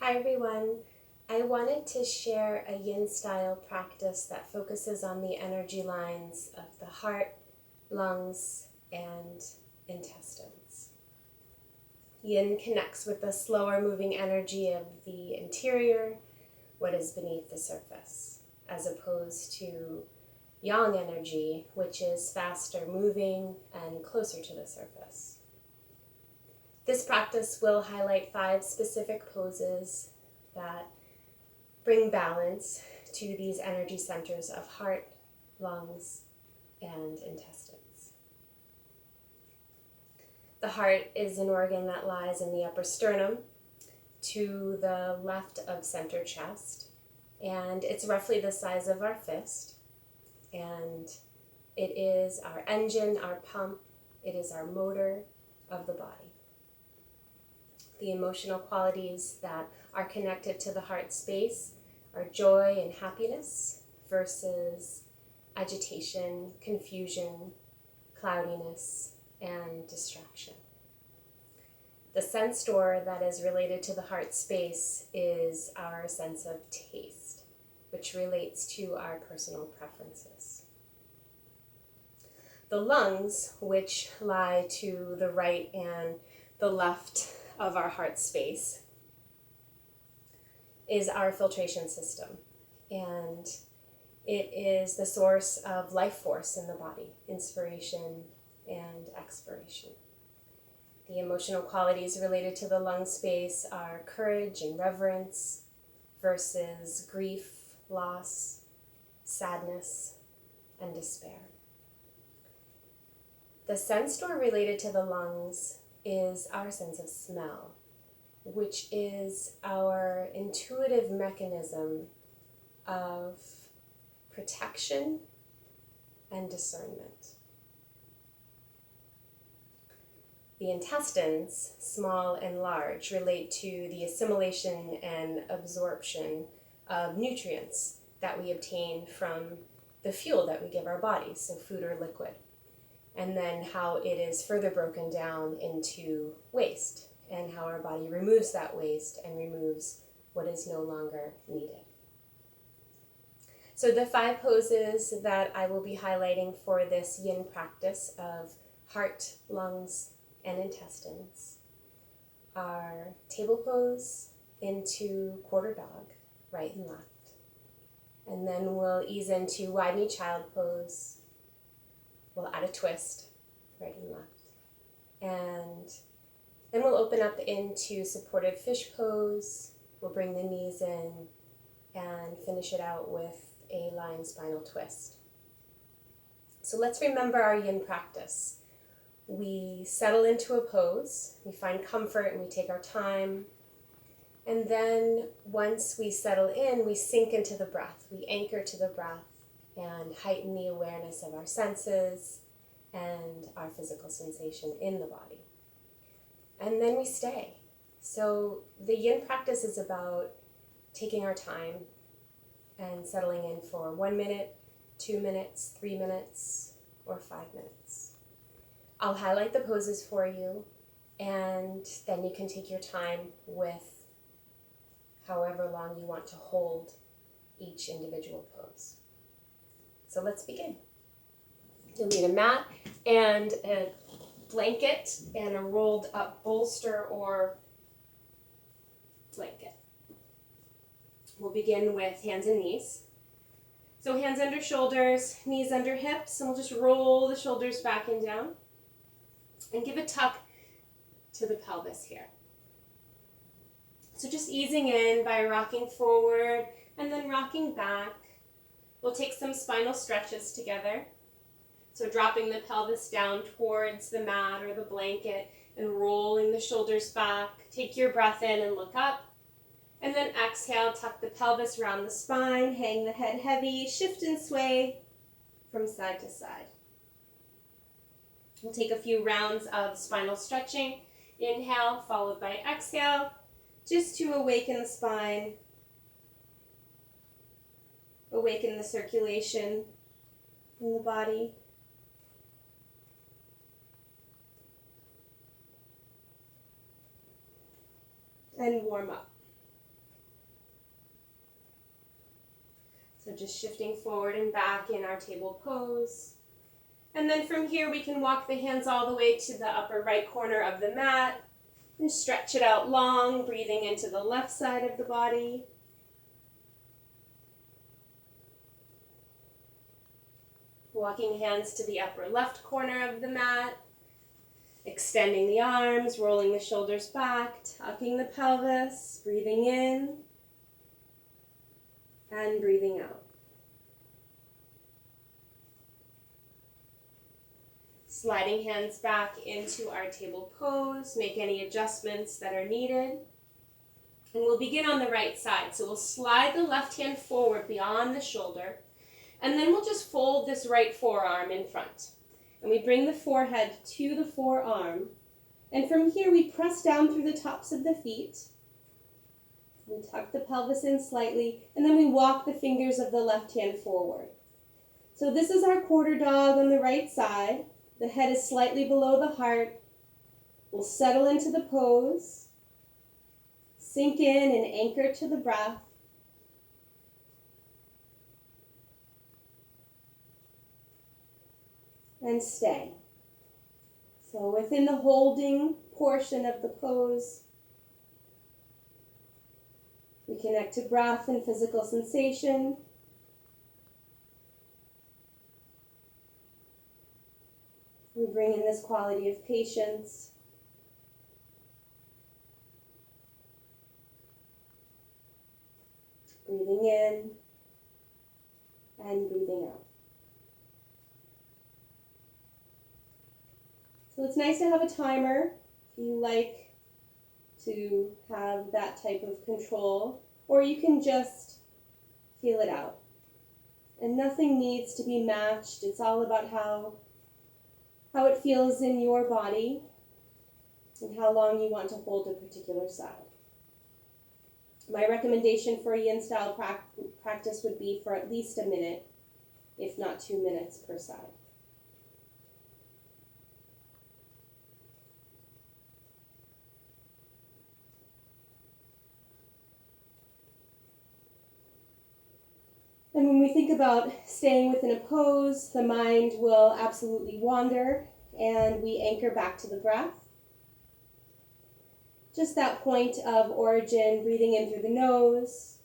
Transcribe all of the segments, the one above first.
Hi everyone. I wanted to share a yin style practice that focuses on the energy lines of the heart, lungs, and intestines. Yin connects with the slower moving energy of the interior, what is beneath the surface, as opposed to yang energy, which is faster moving and closer to the surface. This practice will highlight 5 specific poses that bring balance to these energy centers of heart, lungs, and intestines. The heart is an organ that lies in the upper sternum to the left of center chest, and it's roughly the size of our fist, and it is our engine, our pump, it is our motor of the body. The emotional qualities that are connected to the heart space are joy and happiness versus agitation, confusion, cloudiness, and distraction. The sense door that is related to the heart space is our sense of taste, which relates to our personal preferences. The lungs, which lie to the right and the left of our heart space, is our filtration system, and it is the source of life force in the body, inspiration and expiration. The emotional qualities related to the lung space are courage and reverence versus grief, loss, sadness, and despair. The sense door related to the lungs is our sense of smell, which is our intuitive mechanism of protection and discernment. The intestines, small and large, relate to the assimilation and absorption of nutrients that we obtain from the fuel that we give our bodies, so food or liquid, and then how it is further broken down into waste, and how our body removes that waste and removes what is no longer needed. So the 5 poses that I will be highlighting for this yin practice of heart, lungs, and intestines are table pose into quarter dog, right and left. And then we'll ease into wide knee child pose. We'll add a twist, right and left. And then we'll open up into supported fish pose. We'll bring the knees in and finish it out with a lying spinal twist. So let's remember our yin practice. We settle into a pose, we find comfort and we take our time. And then once we settle in, we sink into the breath. We anchor to the breath and heighten the awareness of our senses and our physical sensation in the body. And then we stay. So the yin practice is about taking our time and settling in for 1 minute, 2 minutes, 3 minutes, or 5 minutes. I'll highlight the poses for you, and then you can take your time with however long you want to hold each individual pose. So let's begin. You'll need a mat and a blanket and a rolled up bolster or blanket. We'll begin with hands and knees. So hands under shoulders, knees under hips, and we'll just roll the shoulders back and down and give a tuck to the pelvis here. So just easing in by rocking forward and then rocking back. We'll take some spinal stretches together. So dropping the pelvis down towards the mat or the blanket and rolling the shoulders back. Take your breath in and look up. And then exhale, tuck the pelvis around the spine, hang the head heavy, shift and sway from side to side. We'll take a few rounds of spinal stretching. Inhale, followed by exhale, just to awaken the spine, awaken the circulation in the body. And warm up. So just shifting forward and back in our table pose. And then from here we can walk the hands all the way to the upper right corner of the mat and stretch it out long, breathing into the left side of the body. Walking hands to the upper left corner of the mat, extending the arms, rolling the shoulders back, tucking the pelvis, breathing in and breathing out. Sliding hands back into our table pose, make any adjustments that are needed. And we'll begin on the right side. So we'll slide the left hand forward beyond the shoulder, and then we'll just fold this right forearm in front. And we bring the forehead to the forearm. And from here we press down through the tops of the feet. We tuck the pelvis in slightly, and then we walk the fingers of the left hand forward. So this is our quarter dog on the right side. The head is slightly below the heart. We'll settle into the pose, sink in and anchor to the breath. And stay. So within the holding portion of the pose, we connect to breath and physical sensation. We bring in this quality of patience. Breathing in and breathing out. So it's nice to have a timer if you like to have that type of control, or you can just feel it out. And nothing needs to be matched. It's all about how it feels in your body and how long you want to hold a particular side. My recommendation for a yin style practice would be for at least a minute, if not 2 minutes per side. And when we think about staying within a pose, the mind will absolutely wander, and we anchor back to the breath. Just that point of origin, breathing in through the nose,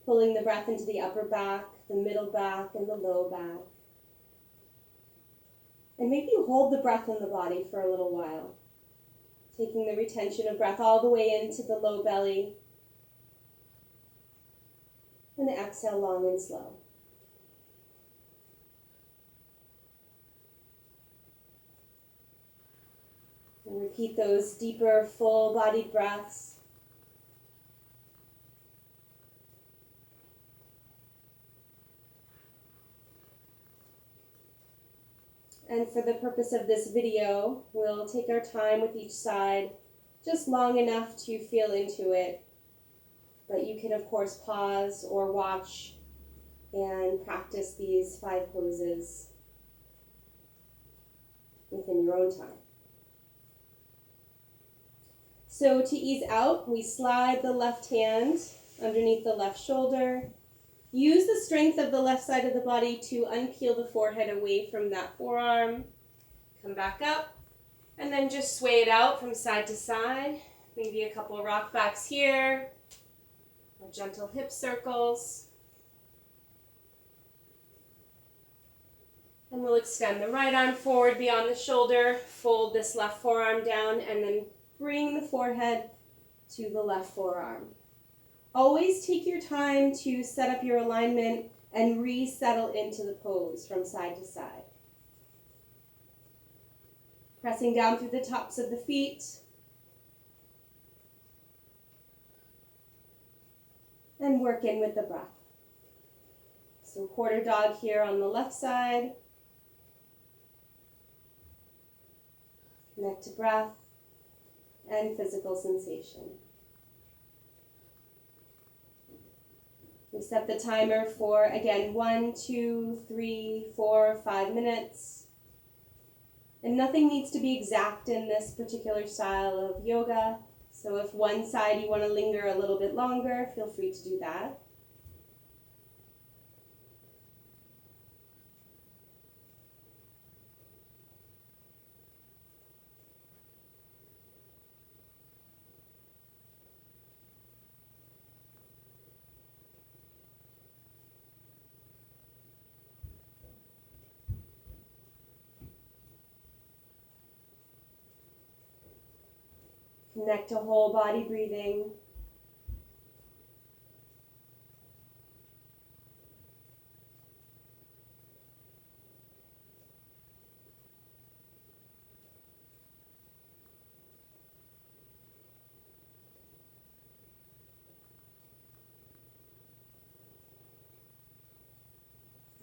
pulling the breath into the upper back, the middle back, and the low back. And maybe you hold the breath in the body for a little while, taking the retention of breath all the way into the low belly, and exhale long and slow. And repeat those deeper, full-bodied breaths. And for the purpose of this video, we'll take our time with each side, just long enough to feel into it. But you can, of course, pause or watch and practice these 5 poses within your own time. So to ease out, we slide the left hand underneath the left shoulder. Use the strength of the left side of the body to unpeel the forehead away from that forearm. Come back up, and then just sway it out from side to side. Maybe a couple rock backs here, or gentle hip circles. And we'll extend the right arm forward beyond the shoulder, fold this left forearm down, and then bring the forehead to the left forearm. Always take your time to set up your alignment and resettle into the pose from side to side. Pressing down through the tops of the feet. And work in with the breath. So quarter dog here on the left side. Connect to breath and physical sensation. We set the timer for, again, 1, 2, 3, 4, 5 minutes. And nothing needs to be exact in this particular style of yoga. So if one side you want to linger a little bit longer, feel free to do that. Connect to whole body breathing.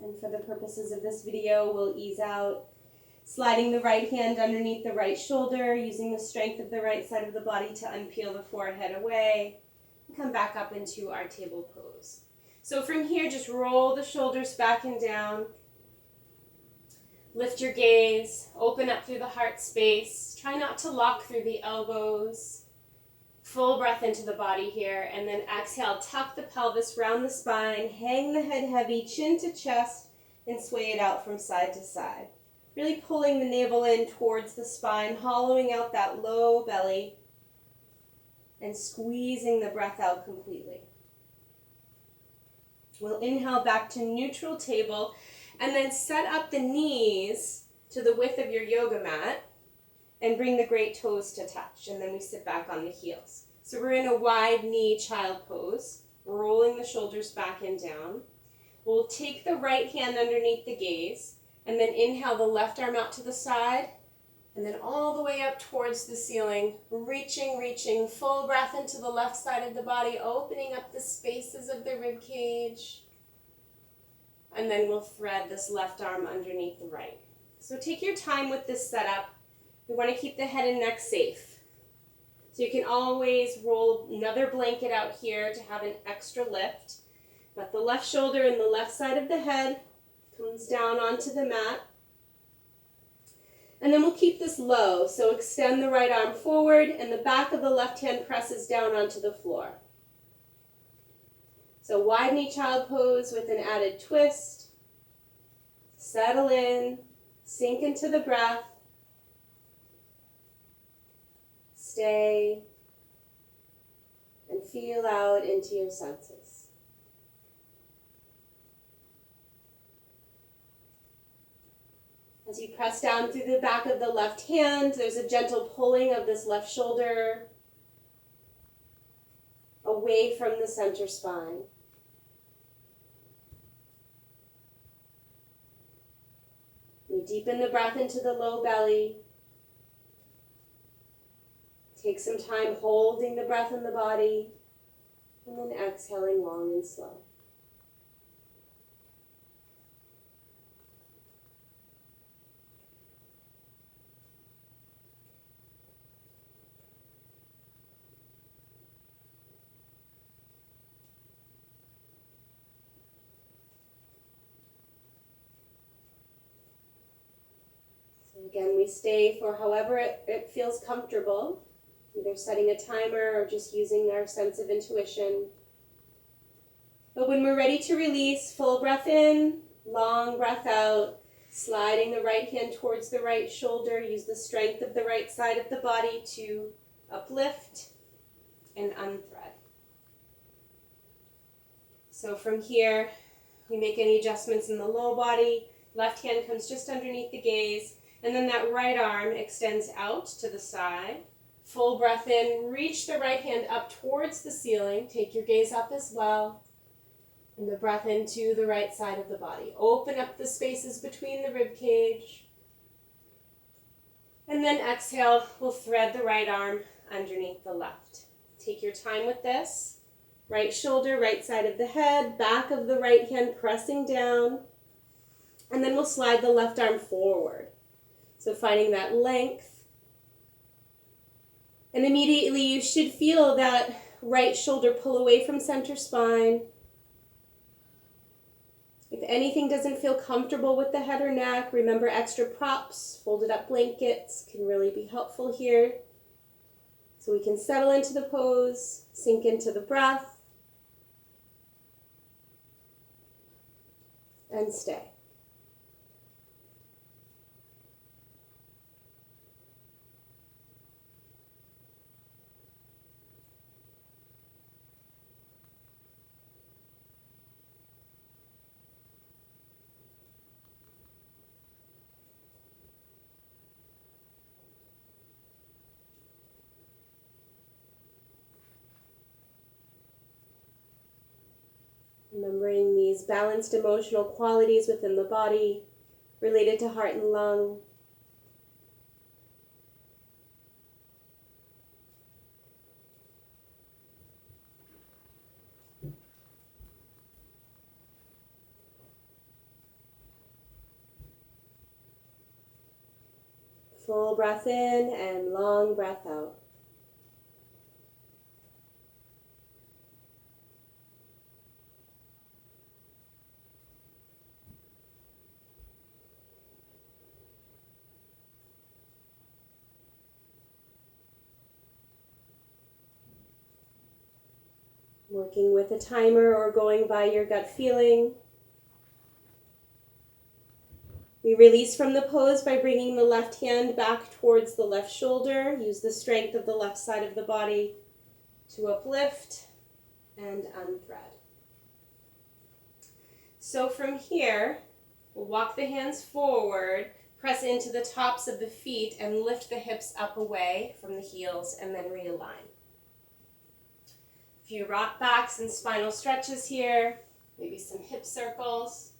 And for the purposes of this video, we'll ease out, sliding the right hand underneath the right shoulder, using the strength of the right side of the body to unpeel the forehead away, and come back up into our table pose. So from here, just roll the shoulders back and down. Lift your gaze, open up through the heart space. Try not to lock through the elbows. Full breath into the body here, and then exhale, tuck the pelvis, round the spine, hang the head heavy, chin to chest, and sway it out from side to side. Really pulling the navel in towards the spine, hollowing out that low belly, and squeezing the breath out completely. We'll inhale back to neutral table, and then set up the knees to the width of your yoga mat, and bring the great toes to touch, and then we sit back on the heels. So we're in a wide knee child pose, rolling the shoulders back and down. We'll take the right hand underneath the gaze, and then inhale the left arm out to the side, and then all the way up towards the ceiling, reaching, full breath into the left side of the body, opening up the spaces of the rib cage, and then we'll thread this left arm underneath the right. So take your time with this setup. We want to keep the head and neck safe. So you can always roll another blanket out here to have an extra lift. Let the left shoulder and the left side of the head comes down onto the mat. And then we'll keep this low. So extend the right arm forward and the back of the left hand presses down onto the floor. So wide knee child pose with an added twist. Settle in, sink into the breath. Stay and feel out into your senses. As you press down through the back of the left hand, there's a gentle pulling of this left shoulder away from the center spine. You deepen the breath into the low belly. Take some time holding the breath in the body, and then exhaling long and slow. So again, we stay for however it feels comfortable. Either setting a timer or just using our sense of intuition. But when we're ready to release, full breath in, long breath out, sliding the right hand towards the right shoulder. Use the strength of the right side of the body to uplift and unthread. So from here, we make any adjustments in the low body. Left hand comes just underneath the gaze, and then that right arm extends out to the side. Full breath in, reach the right hand up towards the ceiling. Take your gaze up as well. And the breath into the right side of the body. Open up the spaces between the rib cage. And then exhale, we'll thread the right arm underneath the left. Take your time with this. Right shoulder, right side of the head, back of the right hand pressing down. And then we'll slide the left arm forward. So finding that length. And immediately you should feel that right shoulder pull away from center spine. If anything doesn't feel comfortable with the head or neck, remember extra props, folded up blankets can really be helpful here. So we can settle into the pose, sink into the breath, and stay. these balanced emotional qualities within the body related to heart and lung. Full breath in and long breath out. Working with a timer or going by your gut feeling. We release from the pose by bringing the left hand back towards the left shoulder. Use the strength of the left side of the body to uplift and unthread. So from here, we'll walk the hands forward, press into the tops of the feet, and lift the hips up away from the heels, and then realign. A few rock backs and spinal stretches here, maybe some hip circles,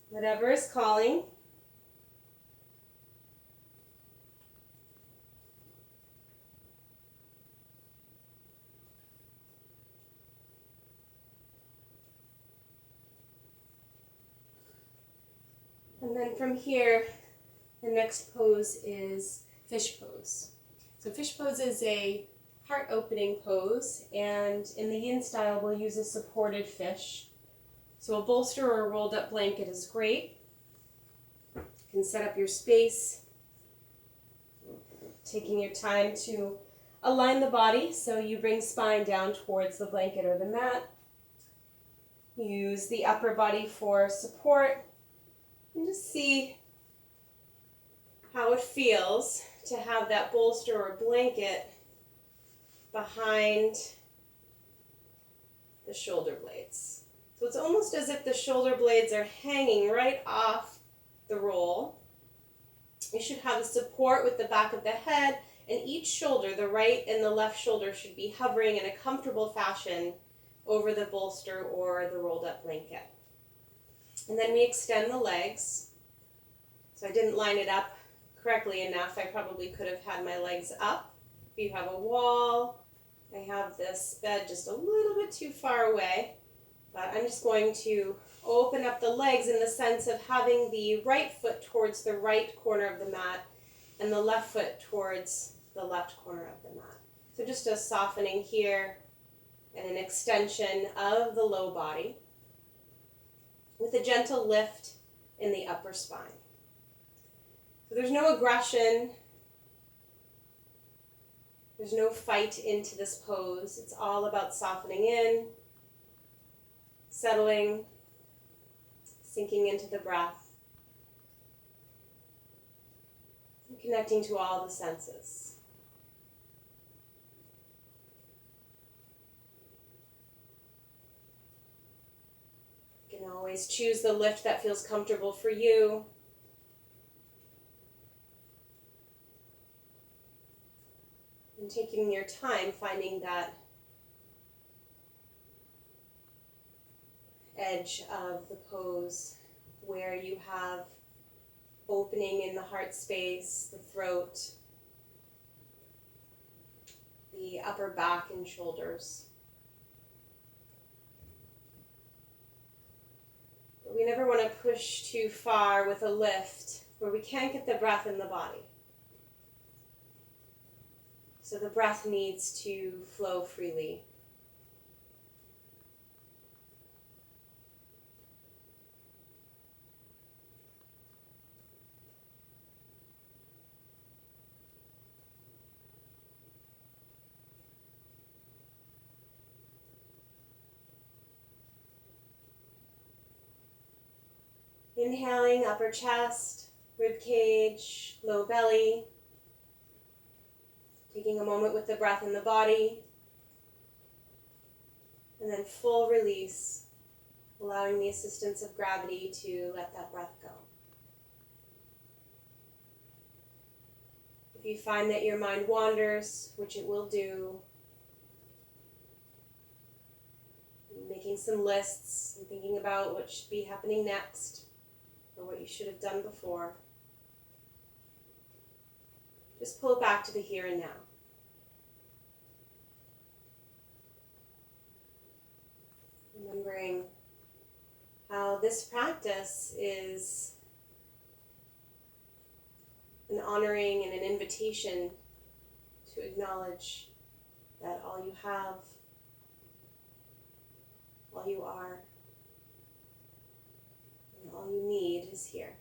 whatever is calling. And then from here, the next pose is fish pose. So fish pose is a heart opening pose, and in the yin style we'll use a supported fish. So a bolster or a rolled up blanket is great. You can set up your space, taking your time to align the body so you bring spine down towards the blanket or the mat. Use the upper body for support. And just see how it feels to have that bolster or blanket behind the shoulder blades. So it's almost as if the shoulder blades are hanging right off the roll. You should have a support with the back of the head, and each shoulder, the right and the left shoulder, should be hovering in a comfortable fashion over the bolster or the rolled up blanket. And then we extend the legs. So I didn't line it up correctly enough. I probably could have had my legs up. If you have a wall, I have this bed just a little bit too far away. But I'm just going to open up the legs in the sense of having the right foot towards the right corner of the mat and the left foot towards the left corner of the mat. So just a softening here and an extension of the low body, with a gentle lift in the upper spine. So there's no aggression, there's no fight into this pose. It's all about softening in, settling, sinking into the breath, and connecting to all the senses. You can always choose the lift that feels comfortable for you. And taking your time, finding that edge of the pose where you have opening in the heart space, the throat, the upper back and shoulders. But we never want to push too far with a lift where we can't get the breath in the body. So the breath needs to flow freely. Inhaling, upper chest, rib cage, low belly. Taking a moment with the breath in the body. And then full release, allowing the assistance of gravity to let that breath go. If you find that your mind wanders, which it will do, make making some lists and thinking about what should be happening next or what you should have done before. Just pull it back to the here and now. Remembering how this practice is an honoring and an invitation to acknowledge that all you have, all you are, and all you need is here.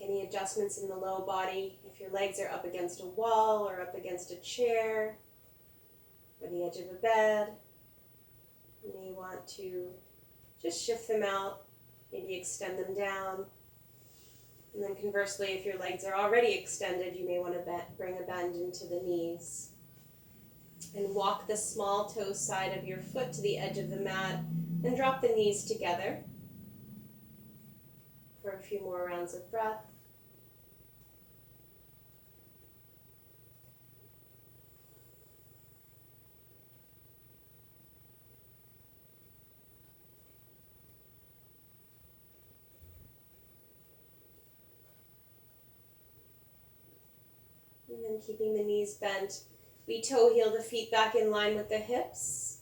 Any adjustments in the low body, if your legs are up against a wall or up against a chair or the edge of a bed, you may want to just shift them out, maybe extend them down. And then conversely, if your legs are already extended, you may want to bring a bend into the knees. And walk the small toe side of your foot to the edge of the mat and drop the knees together for a few more rounds of breath. And then keeping the knees bent, we toe heel the feet back in line with the hips.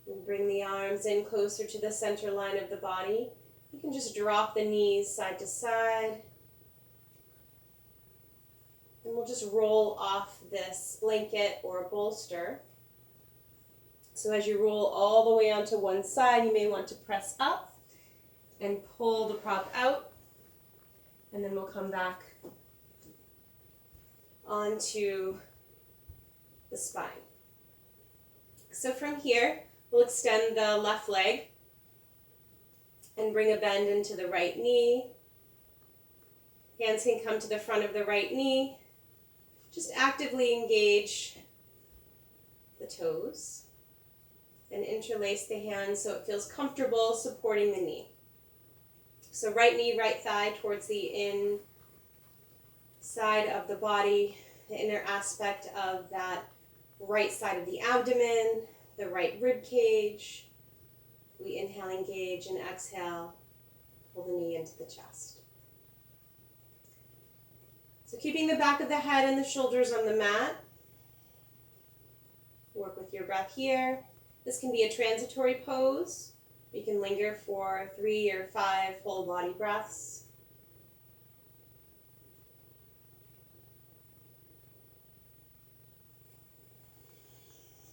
And bring the arms in closer to the center line of the body. You can just drop the knees side to side. And we'll just roll off this blanket or bolster. So as you roll all the way onto one side, you may want to press up and pull the prop out. And then we'll come back onto the spine. So from here, we'll extend the left leg and bring a bend into the right knee. Hands can come to the front of the right knee. Just actively engage the toes and interlace the hands so it feels comfortable supporting the knee. So right knee, right thigh towards the inside of the body, the inner aspect of that right side of the abdomen, the right rib cage. We inhale, engage, and exhale, pull the knee into the chest. So keeping the back of the head and the shoulders on the mat. Work with your breath here. This can be a transitory pose. You can linger for 3 or 5 full body breaths.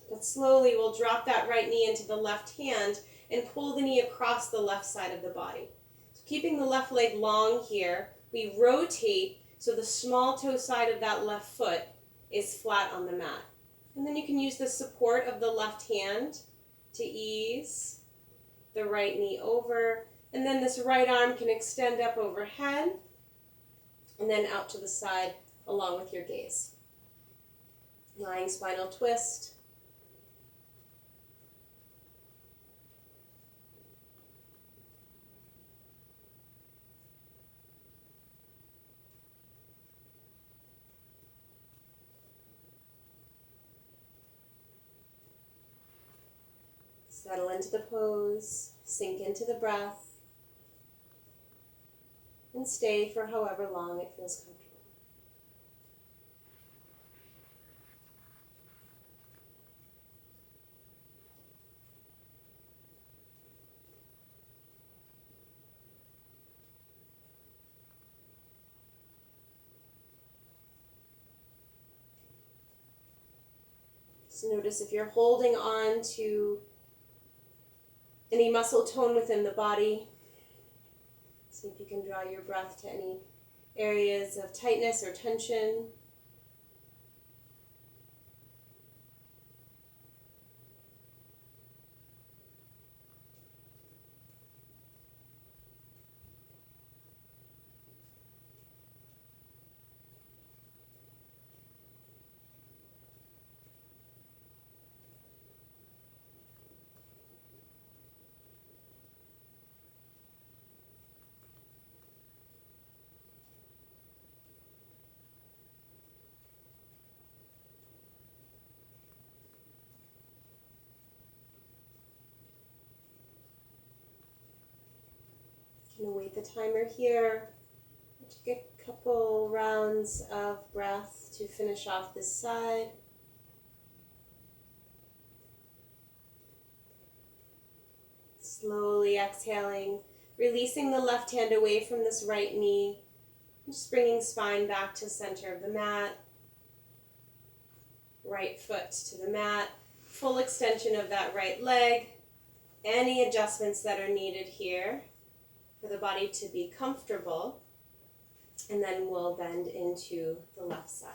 But slowly we'll drop that right knee into the left hand and pull the knee across the left side of the body. So keeping the left leg long here, we rotate so the small toe side of that left foot is flat on the mat. And then you can use the support of the left hand to ease the right knee over. And then this right arm can extend up overhead and then out to the side along with your gaze. Lying spinal twist. Settle into the pose, sink into the breath, and stay for however long it feels comfortable. So notice if you're holding on to any muscle tone within the body. See if you can draw your breath to any areas of tightness or tension. going to wait the timer here. Take a couple rounds of breath to finish off this side. Slowly exhaling, releasing the left hand away from this right knee. Just bringing spine back to center of the mat. Right foot to the mat. Full extension of that right leg. Any adjustments that are needed here for the body to be comfortable. And then we'll bend into the left side.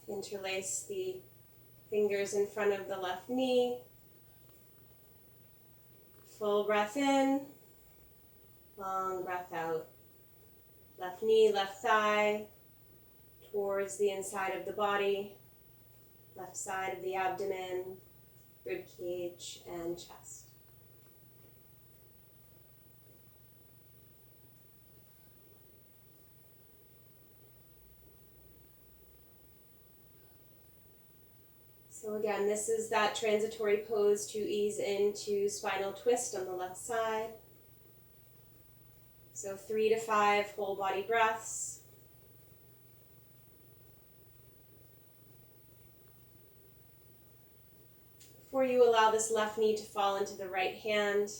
Interlace the fingers in front of the left knee. Full breath in, long breath out. Left knee, left thigh, towards the inside of the body, left side of the abdomen, rib cage, and chest. So again, this is that transitory pose to ease into spinal twist on the left side. So 3 to 5 whole body breaths. Before you allow this left knee to fall into the right hand,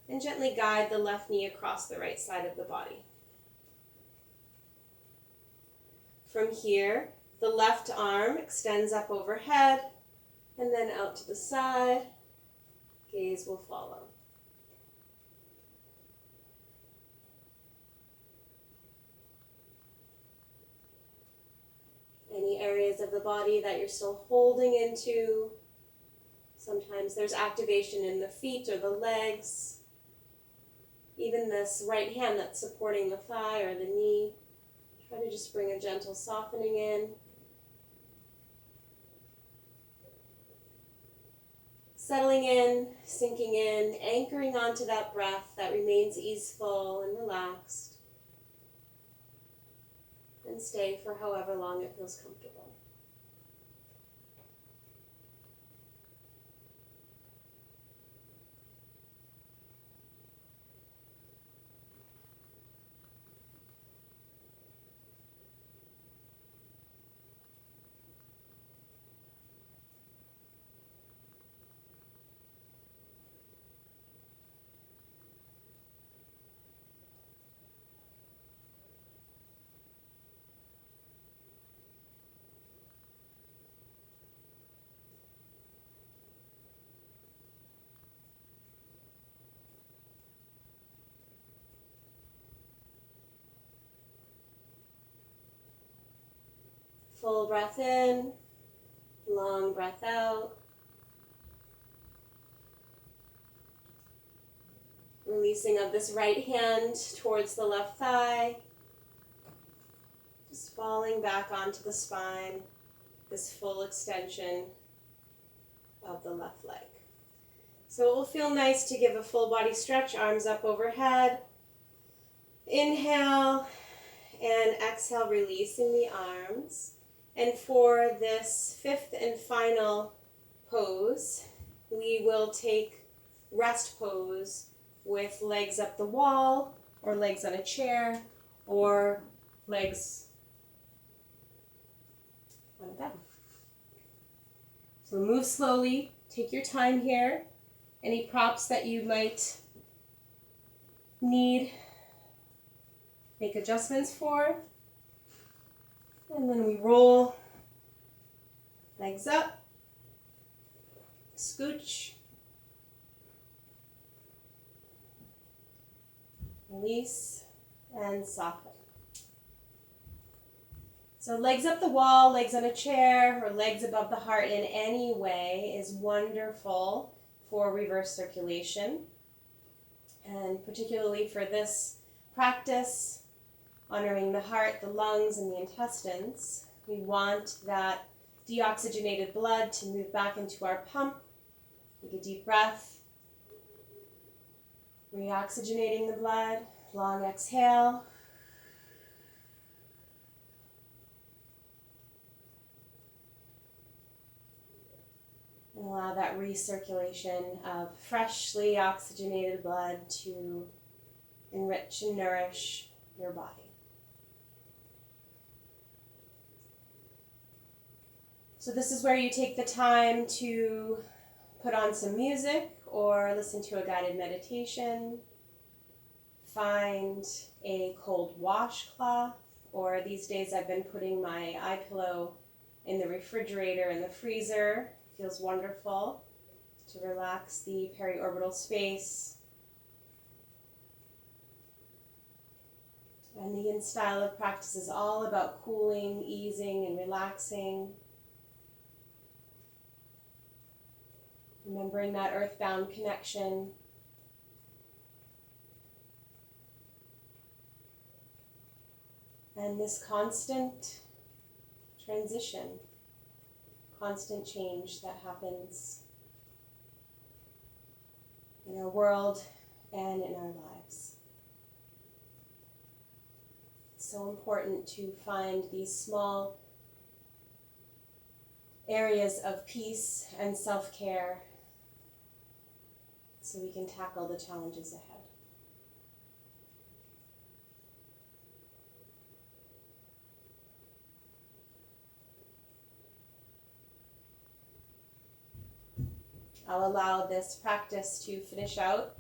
and gently guide the left knee across the right side of the body. From here, the left arm extends up overhead, and then out to the side. Gaze will follow. Any areas of the body that you're still holding into. Sometimes there's activation in the feet or the legs. Even this right hand that's supporting the thigh or the knee. Try to just bring a gentle softening in. Settling in, sinking in, anchoring onto that breath that remains easeful and relaxed. And stay for however long it feels comfortable. Full breath in, long breath out. Releasing of this right hand towards the left thigh. Just falling back onto the spine, this full extension of the left leg. So it will feel nice to give a full body stretch, arms up overhead. Inhale and exhale, releasing the arms. And for this fifth and final pose, we will take rest pose with legs up the wall, or legs on a chair, or legs on a bed. So move slowly, take your time here. Any props that you might need, make adjustments for. And then we roll, legs up, scooch, release, and soften. So legs up the wall, legs on a chair, or legs above the heart in any way is wonderful for reverse circulation. And particularly for this practice, honoring the heart, the lungs, and the intestines, we want that deoxygenated blood to move back into our pump. Take a deep breath. Reoxygenating the blood. Long exhale. And allow that recirculation of freshly oxygenated blood to enrich and nourish your body. So this is where you take the time to put on some music or listen to a guided meditation. Find a cold washcloth, or these days I've been putting my eye pillow in the refrigerator and the freezer. It feels wonderful to relax the periorbital space. And the yin style of practice is all about cooling, easing, and relaxing. Remembering that earthbound connection. And this constant transition, constant change that happens in our world and in our lives. It's so important to find these small areas of peace and self-care so we can tackle the challenges ahead. I'll allow this practice to finish out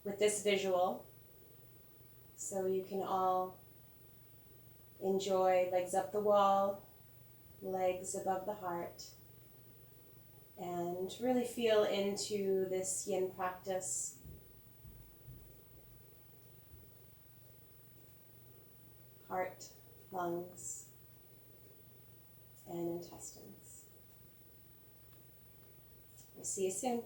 with this visual so you can all enjoy legs up the wall, legs above the heart, and really feel into this yin practice. Heart, lungs, and intestines. We'll see you soon.